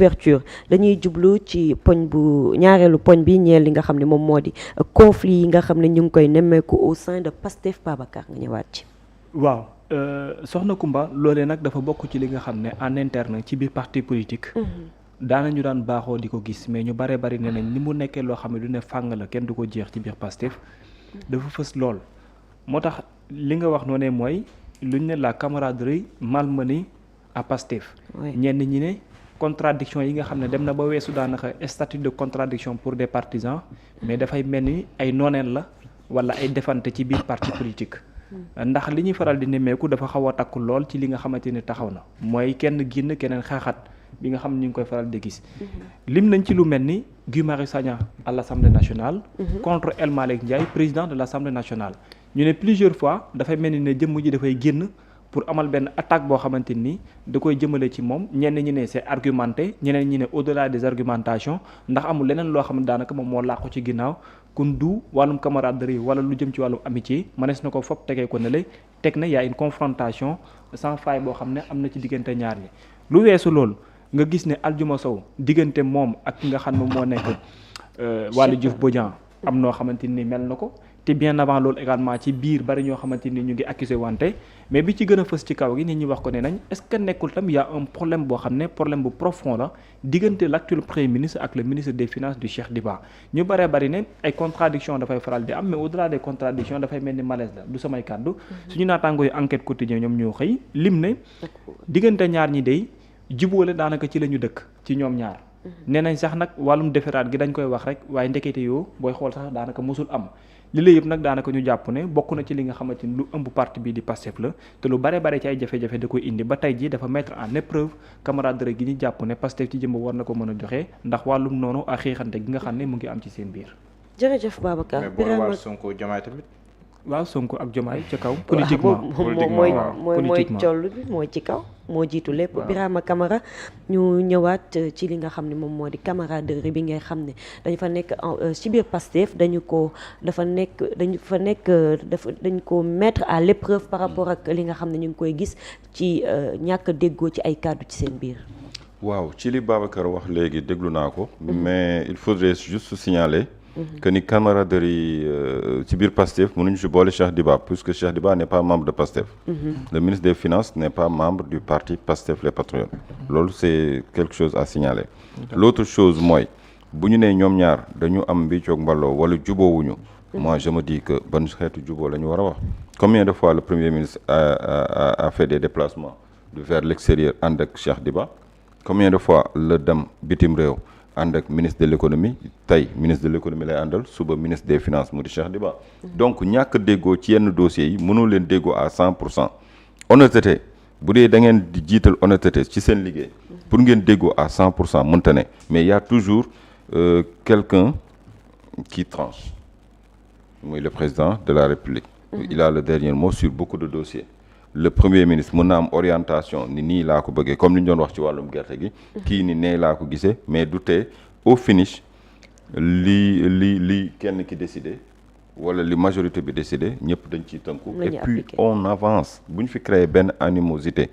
ouverture dañuy jublu ci poñ bu ñaareelu poñ bi ñeel li nga xam ne moom moo di conflit yi nga xam ne ñu ngi koy nemmeeku au sein de Pastef. Babacar nga ñëwaat ci. waaw soxna Kumba loolee nag dafa bokk ci li nga xam ne en interne ci biir parti politique. daanañu daan baaxoo di ko gis mais ñu bare bari ne nañ ni mu nekkee loo xam ne du ne fàng la kenn du ko jeex ci biir Pastef dafa fës lool. moo tax li nga wax noonu mooy luñ ne la camaraderie malmenée à Pastef. ñenn ñi ne contradiction yi nga xam ne dem na ba weesu daanaka statut de contradiction pour des partisans mais dafay mel ni ay nooneel la wala ay defante ci biir parti politique. ndax li ñuy faral di nemmeeku dafa xaw a takku lool ci li nga xamante ni taxaw na mooy kenn génn keneen xaaxat bi nga xam ne ñu ngi koy faral di gis. lim nañ ci lu mel ni Guy Marius Sagna à l'Assemblée nationale. contre El Malick Ndiaye président de l'Assemblée nationale. ñu ne plusieurs fois dafay mel ni ne jëmm ji dafay génn pour amal benn attaque boo xamante ni da koy jëmale ci moom ñenn ñi ne c'est argumenté ñeneen ñi ne au-delà des argumentations ndax amul leneen loo xam ne daanaka moom moo làqu ci ginnaaw kun du wàllum camaraderie wala lu jëm ci wàllum amitié mënees na ko fopp tegee ko ne la teg na y a une confrontation sans faille boo xam ne am na ci diggante ñaar ñi. lu weesu loolu nga gis ne Aljuma Sow diggante moom ak ki nga xam ne moo nekk Waly Diouf Bodian am noo xamante ni mel na ko. te bien avant loolu également ci biir bari ñoo xamante ni ñu ngi accusé wante mais bi ci gën a fës ci kaw gi nit ñi wax ko ne nañ est-ce que nekkul tam y a un problème boo xam ne problème bu profond la diggante l'actuel premier ministre ak le ministre des finances du Cheikh Diba ñu baree bari ne ay contradictions dafay faral di am mais au-delà des contradictions dafay mel ni malaise la du samay kàddu suñu naataangoo yi enquête quotidien ñoom ñoo xëy lim ne diggante ñaar ñi day jubóole daanaka ci la ñu dëkk ci ñoom ñaar nee nañ sax nag wàllum defaraat gi dañ koy wax rek waaye ndekete yoo booy xool sax daanaka mosul am li la yëpp nag daanaka ñu jàpp ne bokk na ci li nga xamante ni lu ëmb parti bii di Pastef la te lu bare bare ci ay jafe-jafe da koy indi ba tey jii dafa mettre en épreuve camaraderie gi ñu jàpp ne Pastef ci jëmb war na ko mën a joxe ndax wàllum noonu ak xeexante gi nga xam ne mu ngi am ci seen biir. jërëjëf Babacar. mais boo war Sonko Diomaye tamit. waaw Sonko ak Diomaye ca kaw. politiquement mooy collu bi mooy ci kaw moo jiitu lépp. Birama Camara ñu ñëwaat ci li nga xam ne moom moo di camaraderie bi ngay xam ne dañ fa nekk ci biir Pastef dañ ko mettre à l'épreuve par rapport ak li nga xam ne ñu ngi koy gis ci ñàkk déggoo ci ay kàddu ci seen biir. waaw ci li Babacar wax léegi déglu naa ko. mais il faudrait juste signaler. que ni camaraderie ci biir Pastef mënuñu si boole Cheikh Diba puisque Cheikh Diba n'est pas membre de Pastef. Le ministre des Finances n'est pas membre du parti Pastef les Patriotes. loolu c'est quelque chose à signaler. L'autre chose mooy bu ñu nee ñoom ñaar dañu am mbiccoog mbaloo wala juboowuñu. moi je me dis que ban xeetu juboo la ñu war a wax. Combien de fois le Premier ministre a fait des déplacements vers l'extérieur ànd ak Cheikh Diba. Combien de fois la dem bitim réew. ànd ak ministre de l'économie tey ministre de l'économie lay àndal suba ministre des finances mu di Cheikh Diba donc ñàkk déggoo ci yenn dossiers yi mënoo leen déggoo à 100%. honnêteté bu dee da ngeen di jiital honnêteté ci seen liggéey pour ngeen déggoo à 100% mënta ne mais il y a toujours quelqu'un qui tranche muy le président de la République. Il a le dernier mot sur beaucoup de dossiers. Le premier ministre mën na am orientation ni nii laa ko bëggee comme li ñu doon wax ci wàllum gerte gi. kii ni nee laa ko gisee mais du tee au finish li kenn ki décidé wala li majorité bi décidé ñëpp dañ ciy tënku. et puis on avance bu ñu fi créer benn animosité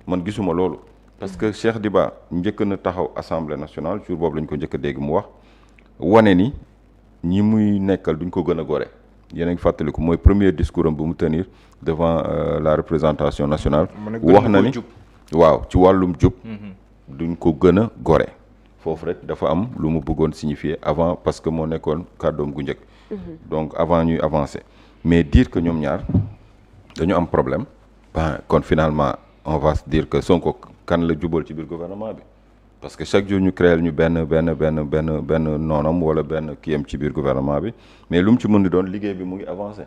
man gisuma loolu. parce que Cheikh Diba njëkk na taxaw assemblée nationale jour boobu lañ ko njëkk a dégg mu wax wane ni ñi muy nekkal duñ ko gën a gore. yéen a ngi fàttaliku mooy premier discours am bu mu tenir devant la représentation nationale. wax na ni waaw ci wàllum jub. duñ ko gën a gore. foofu rek dafa am lu mu bëggoon signifier avant parce que moo nekkoon kàddoom gu njëkk. donc avant ñuy avancer mais dire que ñoom ñaar dañu am problème. ben kon finalement on va se dire que Sonko kan la jubal ci biir gouvernement bi. parce que chaque jour ñu créel ñu benn noonam wala benn kiyam ci biir gouvernement bi mais lu mu ci mën di doon liggéey bi mu ngi avancé.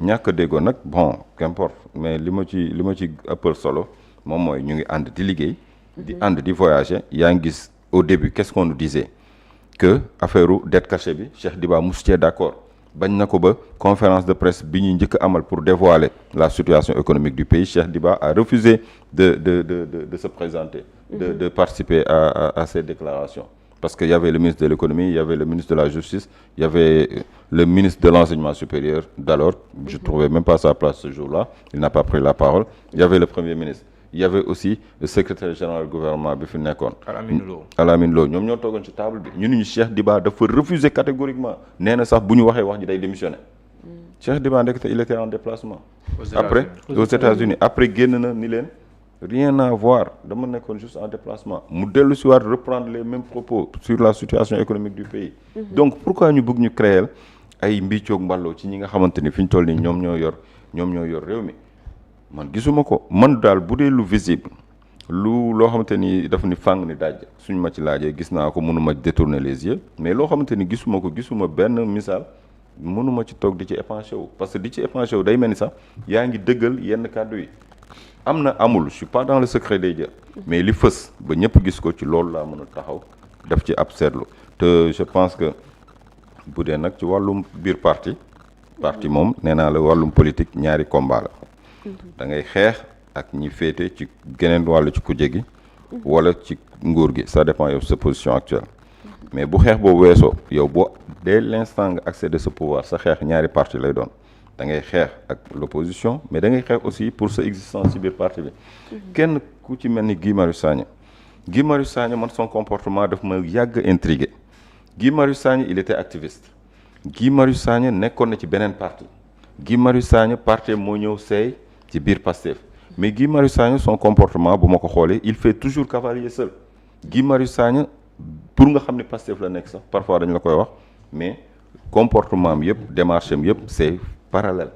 ñàkk a déggoo nag bon qu'importe mais li ma ci ëppal solo moom mooy ñu ngi ànd di liggéey. di ànd di voyager yaa ngi gis au début qu'est-ce qu'on nous disait que affaire u dette cachée bi Cheikh Diba mosu cee d'accord bañ na ko ba conférence de presse bi ñuy njëkk amal pour dévoiler la situation économique du pays Cheikh Diba a refusé de se présenter. de participer à ces déclarations parce que y avait le ministre de l'économie, il y avait le ministre de la justice, il y avait le ministre de l'enseignement supérieur d'alors, je trouvais même pas sa place ce jour-là, il n'a pas pris la parole, il y avait le premier ministre, y avait aussi le secrétaire général du gouvernement bi fi nekkoon. Alamine Lo ñoom ñoo toogoon ci table bi ñu Cheikh Diba dafa refuser catégoriquement nee na sax bu ñu waxee wax ji day démissionner. Cheikh Diba ndekete il était en déplacement. aux États-Unis après génn na ni leen rien à voir dama nekkoon juste en déplacement mu dellu si waat reprendre les mêmes propos sur la situation économique du pays. Donc pourquoi ñu bëgg ñu créer ay mbiicoog mballoo ci ñi nga xamante ni fi ñu toll nii ñoom ñoo yor réew mi man gisuma ko man daal bu dee lu visible loo xamante ni daf ni fàng ni daaj suñ ma ci laajee gis naa ko mënuma détourner les yeux mais loo xamante ni gisuma benn misaal mënuma ci toog di ci épanché wu parce que di ci épanché wu day mel ni sax yaa ngi dëggal yenn kàddu yi am na amul je suis pas dans le secret des dieux mais li fës ba ñëpp gis ko ci loolu laa mën a taxaw def ci ab seetlu te je pense que bu dee nag ci wàllum biir parti moom nee naa la wàllum politique ñaari combat la da ngay xeex ak ñi féete ci geneen wàllu ci kujje gi wala ci nguur gi ça dépend yow sa position actuelle mais bu xeex boobu weesoo yow boo dès l'instant nga accéder ce pouvoir sa xeex ñaari parti lay doon da ngay xeex ak l'opposition mais da ngay xeex aussi pour sa existence ci biir parti bi kenn ku ci mel ni Guy Marius Sagna man son comportement daf ma yàgg intrigué Guy Marius Sagna il était activiste Guy Marius Sagna nekkoon na ci beneen parti Guy Marius Sagna parti moo ñëw seey ci biir Pastef mais Guy Marius Sagna son comportement bu ma ko xoolee il fait toujours cavalier seul Guy Marius Sagna pour nga xam ne Pastef la nekk sax parfois dañ la koy wax mais comportement am yëpp démarche am yëpp c'est parallèle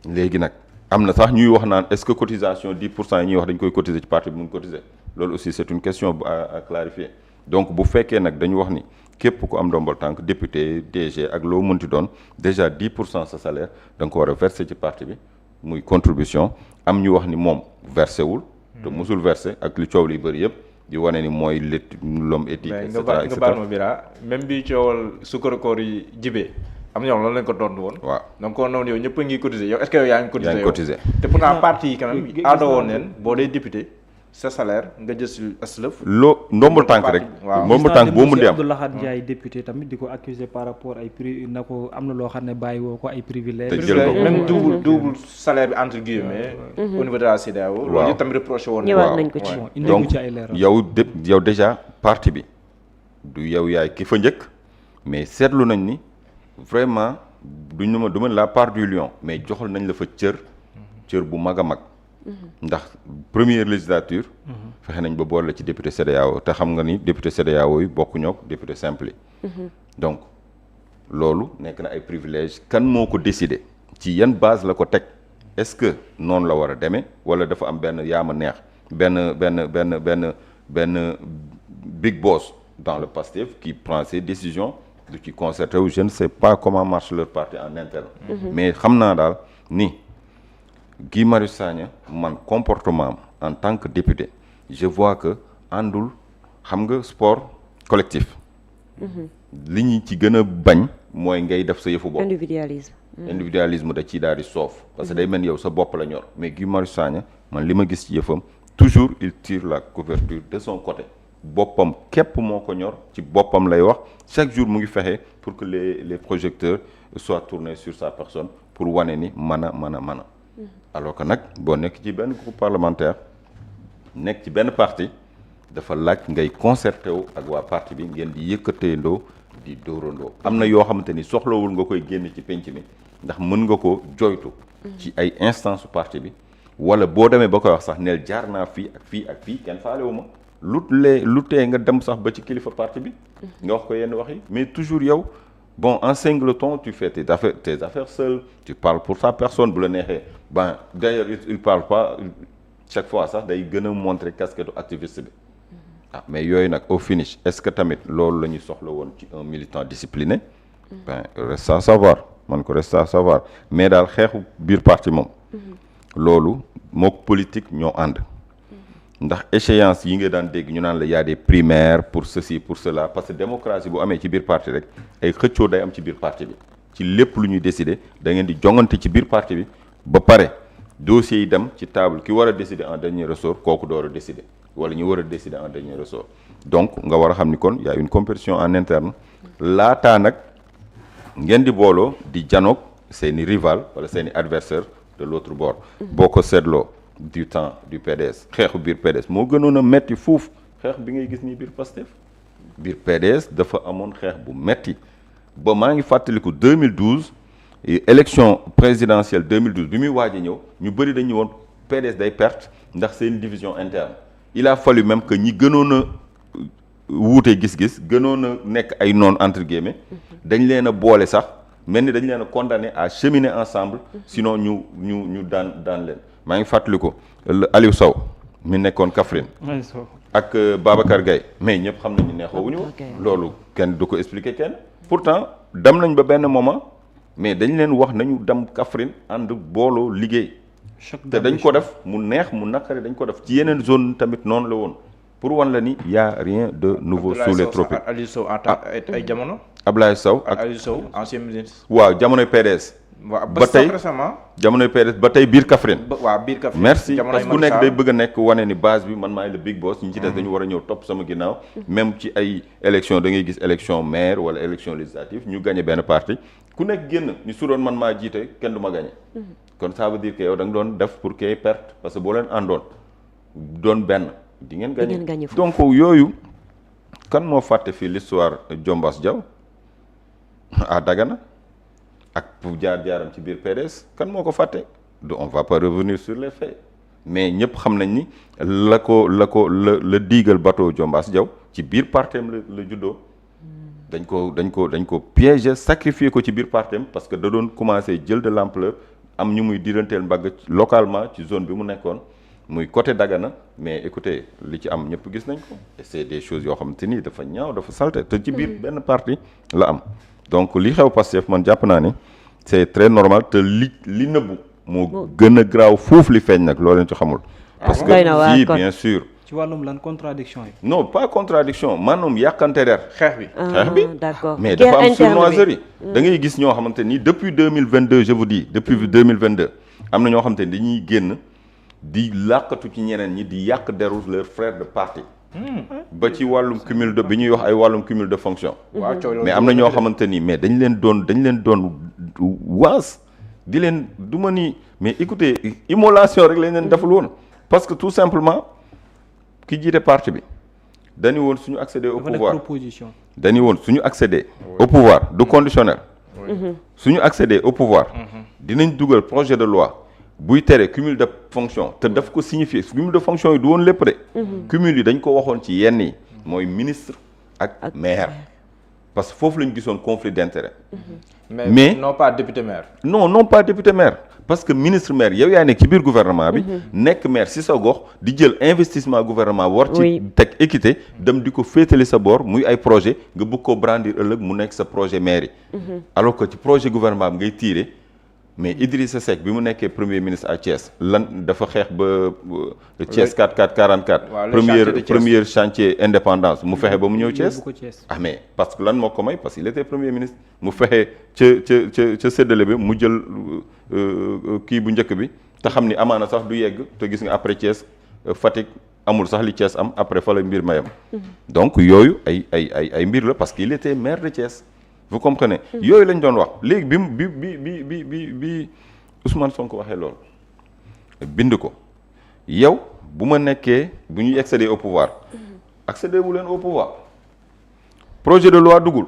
léegi nag am na sax ñuy wax naan est-ce que cotisation 10% yi ñuy wax dañ koy cotiser ci parti bi mun cotiser loolu aussi c'est une question à clarifier donc bu fekkee nag dañu wax ni képp ku am ndombal tànk député DG ak loo mënti doon déjà 10% sa salaire da nga ko war a verser ci parti bi muy contribution am ñu wax ni moom versé wul te mosul versé ak li coow li bëri yëpp di wane ni mooy l'homme éthique et cetera nga baal ma Bira même bi coowal sukkaru koor yi jibee am na ñoom loolu lañ ko tontu woon. waaw donc kon noonu yow ñëpp a ngi cotiser yow est-ce que yow yaa ngi cotiser te pourtant parti yi quand même aadoo woon neen boo dee député sa salaire nga jël si aslëf. loo ndombal tànk rek. waaw ndombal tànk boo mu di am Abdou Lahad Ndiaye député tamit di ko accuser par rapport ay prix na ko am na loo xam ne bàyyi woo ko ay privilèges. te jël ko même double salaire bi entre guillemets. au niveau de la CEDEAO. waaw loolu tamit reproché woon. ñëwaat nañ ko ci donc yow déjà parti bi du yow yaay ki fa njëkk mais seetlu nañ ni vraiment du ma la part du lion mais joxal nañ la fa cër bu mag a mag. ndax première législature fexe nañ ba boole la ci député CEDEAO te xam nga ni député CEDEAO yi bokkuñoo ak député simple yi donc loolu nekk na ay privilèges kan moo ko décidé ci yan base la ko teg est-ce que noonu la war a demee wala dafa am benn yaama neex benn big boss dans le PASTEF qui prend ses décisions du ci concerté wu je ne sais pas comment marche leur parti en interne mais xam naa daal ni Guy Marius Sagna man comportement am en tant que député je vois que àndul xam nga sport collectif li ñu ci gën a bañ mooy ngay def sa yëfu bopp individualisme da ciy daal di soof parce que day mel yow sa bopp la ñor mais Guy Marius Sagna man li ma gis ci yëfam toujours il tire la couverture de son côté boppam képp moo ko ñor ci boppam lay wax chaque jour mu ngi fexe pour que les projecteurs soient tournés sur sa personne pour wane ni mën a alors que nag boo nekk ci benn groupe parlementaire nekk ci benn parti dafa laaj ngay concerté wu ak waa parti bi ngeen di yëkkateendoo di dóorandoo am na yoo xamante ni soxlawul nga koy génn ci penc mi ndax mën nga ko joytu ci ay instance su parti bi wala boo demee ba koy wax sax neel jaar naa fii ak fii kenn faalewu ma lu tee nga dem sax ba ci kilifa parti bi nga wax ko yenn wax yi mais toujours yow bon en singleton tu fais tes affaires seul tu parles pour sa personne bu la neexee d'ailleurs il parle pas chaque fois sax day gën a montrer casquette activiste bi mais yooyu nag au finish est-ce que tamit loolu la ñuy soxla woon ci un militant discipliné reste à savoir mais daal xeexu biir parti moom loolu mook politique ñoo ànd ndax échéance yi nga daan dégg ñu naan la y a des primaires pour ceci pour cela parce que démocratie bu amee ci biir parti rek ay xëccoo day am ci biir parti bi ci lépp lu ñuy décider da ngeen di jongante ci biir parti bi ba pare dossiers yi dem ci table ki war a décider en dernier ressort kooku door a décider wala ñu war a décider en dernier ressort donc nga war a xam ni kon y a une compétition en interne laataa nag ngeen di booloo di janoog seeni rival wala seeni adversaire de l'autre bord boo ko seetloo du temps du PDS xeexu biir PDS moo gënoon a metti fuuf xeex bi ngay gis nii biir Pastef biir PDS dafa amoon xeex bu metti ba maa ngi fàttaliku 2012 élection présidentielle 2012 bi muy waaj a ñëw ñu bëri dañu woon PDS day perte ndax seen division interne il a fallu même que ñi gënoon a wuute gis-gis gënoon a nekk ay noon entre guillemets dañ leen a boole sax mel ni dañ leen a condamné à cheminer ensemble sinon ñu daan leen maa ngi fàttali ko Aliou Sow mi nekkoon Kaffrine ak Babacar Gaye mais ñëpp xam nañu neexoowuñu loolu kenn du ko expliquer kenn pourtant dem nañ ba benn moment mais dañ leen wax nañu dem Kaffrine ànd booloo liggéey te dañ ko def mu neex mu naqari dañ ko def ci yeneen zone tamit noonu la woon pour wan la ni y a rien de nouveau sous les tropiques. Aliou Sow ay jamono. Ablaye Sow ak Aliou Sow ancien ministre. waaw jamonoy PDS. waaw ba tey récemment. jamonoy PDS ba tey biir Kaffrine. waaw biir Kaffrine. merci parce que ku nekk day bëgg a nekk wane ni base bi man maay le big boss. ñu ci des dañu war a ñëw topp sama ginnaaw. même ci ay élection da ngay gis élection maire wala élection législative ñu gagné benn parti ku nekk génn ni su doon man maa jiite kenn du ma gagné. kon ça veut dire que yow da nga doon def pour kay perte parce que boo leen àndoon doon benn. di ngeen gagné donc yooyu kan moo fàtte fii l'histoire Jombas Diaw à Dagana ak pour jaar-jaaram ci biir PDS kan moo ko fàtte on va pas revenir sur les faits mais ñëpp xam nañ ni la diigal bateau Jombas Diaw ci biir partem la juddoo dañ ko piéger sacrifier ko ci biir partem parce que da doon commencer jël de l'ampleur am ñu muy diranteel mbagg localement ci zone bi mu nekkoon muy côté Dagana mais écoutez li ci am ñëpp gis nañ ko et c'est des choses yoo xamante ni dafa ñaaw dafa salte te ci biir benn parti la am donc li xew Pastef man jàpp naa ni c'est très normal te li nëbbu moo gën a graaw foofu li feeñ nag loo leen ci xamul parce que oui bien sûr ci wàllum lan contradiction yi non pas contradiction maanaam yàqante der xeex bi d'accord mais dafa am sournoiserie da ngay gis ñoo xamante ni depuis 2022 je vous dis depuis 2022 am na ñoo xamante ni dañuy génn di làqatu ci ñeneen ñi di yàq deru leur frère de parti ba ci wàllum cumul de bi ñuy wax ay wàllum cumul de fonction mais am na ñoo xamante ni mais dañ leen doon waas di leen du ma ni mais écoutez immolation rek lañ leen deful woon parce que tout simplement ki jiite parti bi dañu woon suñu accéder au pouvoir dañu woon suñu accéder au pouvoir du conditionnel suñu accéder au pouvoir dinañ dugal projet de loi buy tere cumul de fonction te daf ko signifier cumul de fonction yi du woon lépp de cumul yi dañ ko waxoon ci yenn yi mooy ministre ak maire parce que foofu lañu gisoon conflit d'intérêt mais non pas député maire non pas député maire parce que ministre maire yow yaa nekk ci biir gouvernement bi nekk maire si sa gox di jël investissement gouvernement war ci teg équité dem di ko féetali sa boor muy ay projet nga bëgg ko brandir ëllëg mu nekk sa projet maire yi alors que ci projet gouvernement bi ngay tirer mais Idrissa Seck bi mu nekkee premier ministre à Thiès lan dafa xeex ba Thiès 44 premier chantier indépendance mu fexe ba mu ñëw Thiès ah mais parce que lan moo ko may parce que il était premier ministre mu fexe ca séddale bi mu jël kii bu njëkk bi te xam ni amaana sax du yegg te gis nga après Thiès Fatick amul sax li Thiès am après fa la mbir mayam donc yooyu ay mbir la parce que il était maire de Thiès vous comprenez yooyu lañ doon wax léegi bi Ousmane Sonko waxee loolu bind ko yow bu ma nekkee bu ñuy accéder au pouvoir accéder wu leen au pouvoir projet de loi dugul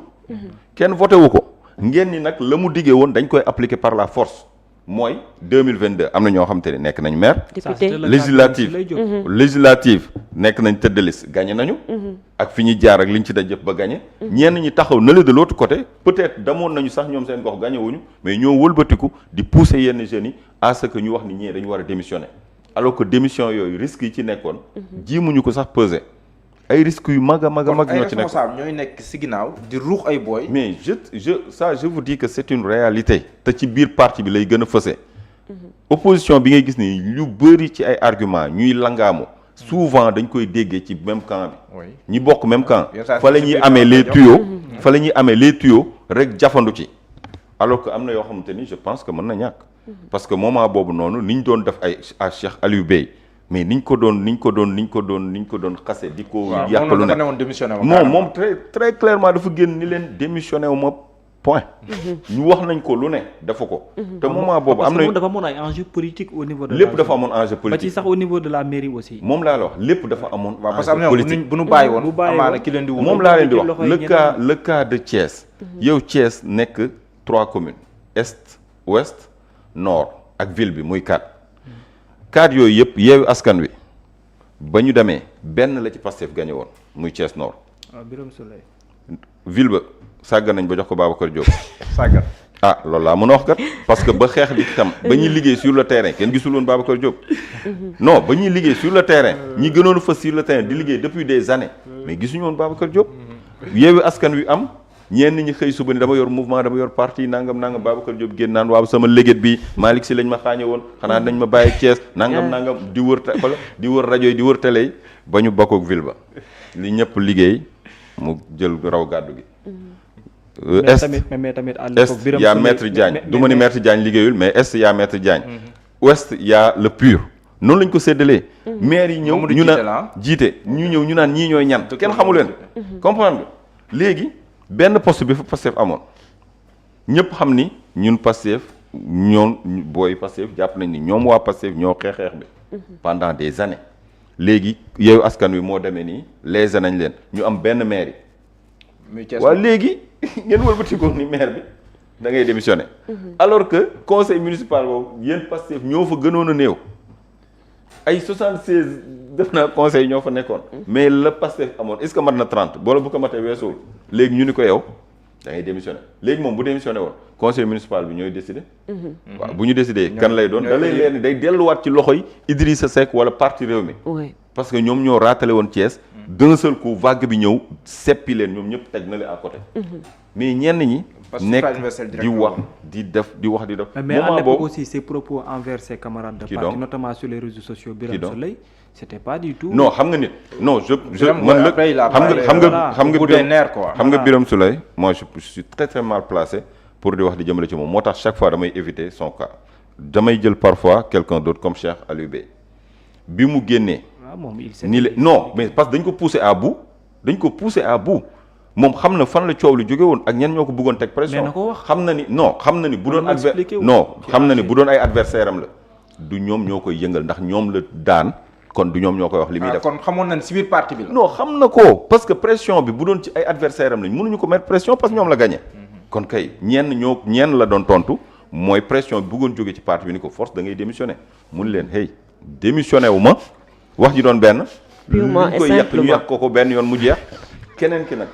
kenn voté wu ko ngeen ni nag la mu diggee woon dañ koy appliquer par la force mooy 2022 am na ñoo xam te ne nekk nañ maire législative nekk nañ tête de liste gagné nañu ak fi ñuy jaar ak liñ ci daj yëpp ba gagné ñenn ñi taxaw na le de l'autre côté peut-être damoon nañu sax ñoom seen gox gagné wuñu mais ñoo wëlbatiku di pousser yenn jeunes yi à ce que ñu wax ni ñee dañu war a démissionner alors que démission yooyu risques yi ci nekkoon jiimuñu ko sax peser ay risques yu mag a mag ñoo ci nekk ñooy nekk si ginnaaw di ruux ay booy mais je vous dis que c'est une réalité te ci biir parti bi lay gën a fëse opposition bi ngay gis ni lu bëri ci ay arguments ñuy langaamu souvent dañ koy déggee ci même camp bi ñi bokk même camp fa la ñuy amee les tuyaux rek jafandu ci alors que am na yoo xamante ni je pense que mën na ñàkk parce que moment boobu noonu ni ñu doon def ay à Cheikh Aliou Bey mais niñ ko doon xase di ko yàqalu ne non moom très très clairement dafa génn ni leen démissionné wu ma point. ñu wax nañ ko lu ne dafa ko. te moment boobu am na dafa amoon ay enjeu politique au niveau de lépp dafa amoon enjeu politique ba ci sax au niveau de la mairie aussi. moom laa la wax lépp dafa amoon enjeu politique bu nu bàyyi woon amaana ki leen di moom laa leen di wax le cas de Thiès. yow Thiès nekk 3 communes est ouest nord ak ville bi muy 4 yooyu yëpp Yewwi Askan Wi ba ñu demee benn la ci Pastef gagné woon muy Thiès nord. waaw Birame Souleye. ville ba sàggan nañ ba jox ko Babacar Diop. sàggan loolu laa mën a wax kat parce que ba xeex bi tam ba ñuy liggéey sur le terrain kenn gisul woon Babacar Diop. non ba ñuy liggéey sur le terrain ñi gënoon a fës sur le terrain di liggéey depuis des années mais gisuñu woon Babacar Diop. Yewwi Askan Wi am ñenn ñi xëy suba ni dama yor mouvement dama yor parti nangam Babacar Diop génn naan waaw sama léget bi Malick Sy lañ ma xaañe woon xanaa dañ ma bàyyi Thiès nangam di wër rajo yi di wër télé yi ba ñu bokk ak ville ba li ñëpp liggéey mu jël raw gàddu gi. mais tamit est y a maître Diagne du ma ni maître Diagne liggéeyul mais est y a maître Diagne. ouest y a le pur noonu lañ ko séddalee. maire yi ñëw ñu naan jiite ñu naan ñii ñooy ñan kenn xamu leen. comprendre nga léegi benn poste bi fa Pastef amoon ñëpp xam ni ñun Pastef ñoom booy Pastef jàpp nañ ni ñoom waa Pastef ñoo xeex bi pendant des années léegi Yewwi Askan Wi moo demee nii lésé nañ leen ñu am benn maire yi waaw léegi ngeen wëlbatikoon ni maire bi da ngay démissionner alors que conseil municipal boobu yéen Pastef ñoo fa gënoon a néew ay 76 def naa conseil ñoo fa nekkoon mais la Pastef amoon est-ce que mat na 30 boole bu ko matee weesuwul léegi ñu ni ko yow da ngay démissionner léegi moom bu démissionné woon conseil municipal bi ñooy décider waaw bu ñu décider kan lay doon da lay leer ni day delluwaat ci loxoy Idrissa Seck wala parti Rewmi parce que ñoom ñoo raatale woon Thiès d'un seul coup vague bi ñëw seppi leen ñoom ñëpp teg na leen à côté mais ñenn ñi nekk di wax di def mais à l'époque aussi ses propos envers ses camarades de parti notamment sur les réseaux sociaux Birame Souleye c'était pas du tout non xam nga nit non je man la xam nga Birame Souleye moi je suis très très mal placé pour di wax di jëmale ci moom moo tax chaque fois damay éviter son cas damay jël parfois quelqu'un d'autre comme Cheikh Aliou Bey bi mu génnee nii la non mais parce que dañ ko poussé à bout moom xam na fan la coow li jóge woon ak ñenn ñoo ko bëggoon teg pression xam na ni bu doon ay adversaire am la du ñoom ñoo koy yëngal ndax ñoom la daan kon du ñoom ñoo koy wax li muy def kon xamoon nañ ci biir parti bi la non xam na ko parce que pression bi bu doon ci ay adversaire am lañ mënuñu ko mettre pression parce que ñoom la gagné kon kay ñenn la doon tontu mooy pression bi bëggoon jóge ci parti bi ni ko force da ngay démissionner mun leen hey démissionné wu ma wax ji doon benn purement et simplement ñu yàq ko benn yoon mu jeex keneen ki nag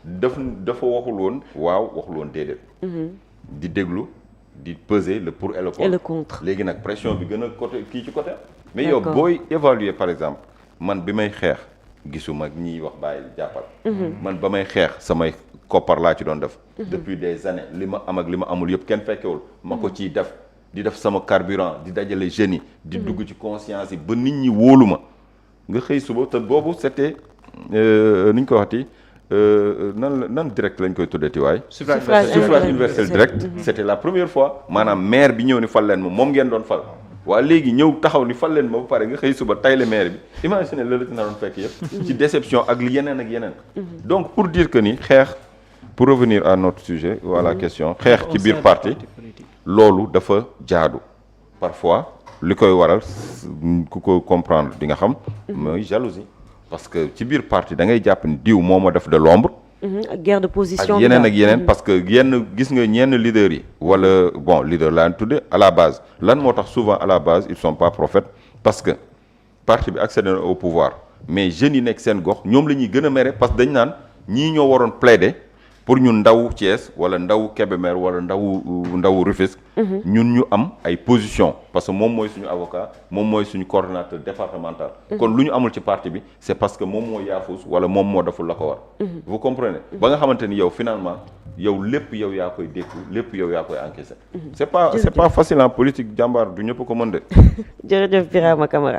dafa waxul woon waaw waxul woon déedéet di déglu di peser le pour et le contre léegi nag pression bi gën a côté kii ci côté mais yow booy évaluer par exemple man bi may xeex gisuma ñiy wax bàyyi jàppal man ba may xeex samay koppar laa ci doon def depuis des années li ma am ak li ma amul yëpp kenn fekkewul ma ko ciy def di def sama carburant di dajale jeunes yi di dugg ci conscience yi ba nit ñi wóolu ma nga xëy suba te boobu c'était ni ñu ko waxati nan direct lañ koy tuddee waay suffrage universel direct c'était la première fois maanaam maire bi ñëw ni fal leen moom ngeen doon fal waa léegi ñëw taxaw ni fal leen ma ba pare nga xëy suba tayle maire bi imagine la ci naroon fekk yëpp ci déception ak yeneen ak yeneen donc pour dire que ni xeex pour revenir à notre sujet ou à la question xeex ci biir parti loolu dafa jaadu parfois li koy waral ku ko comprendre di nga xam mooy jalousie parce que ci biir parti da ngay jàpp ni diw moo ma def de l'ombre guerre de position ak yeneen parce que gis nga ñenn leaders yi wala bon leader laa tudde à la base lan moo tax souvent à la base ils sont pas prophètes parce que parti bi accédé au pouvoir mais jeunes yi nekk seen gox ñoom la ñuy gën a mere parce que dañ naan ñii ñoo waroon plaider pour ñun ndaw Thiès wala ndaw Kébémer wala ndaw Rufisque ñun ñu am ay position parce que moom mooy suñu avocat moom mooy suñu coordonnateur départemental kon lu ñu amul ci parti bi c'est parce que moom moo yaafus wala moom moo deful la ko war vous comprenez ba nga xamante ni yow finalement yow lépp yow yaa koy dékku lépp yow yaa koy encaisser c'est pas facile en politique jàmbaar du ñëpp ko mën de jërëjëf Birama Camara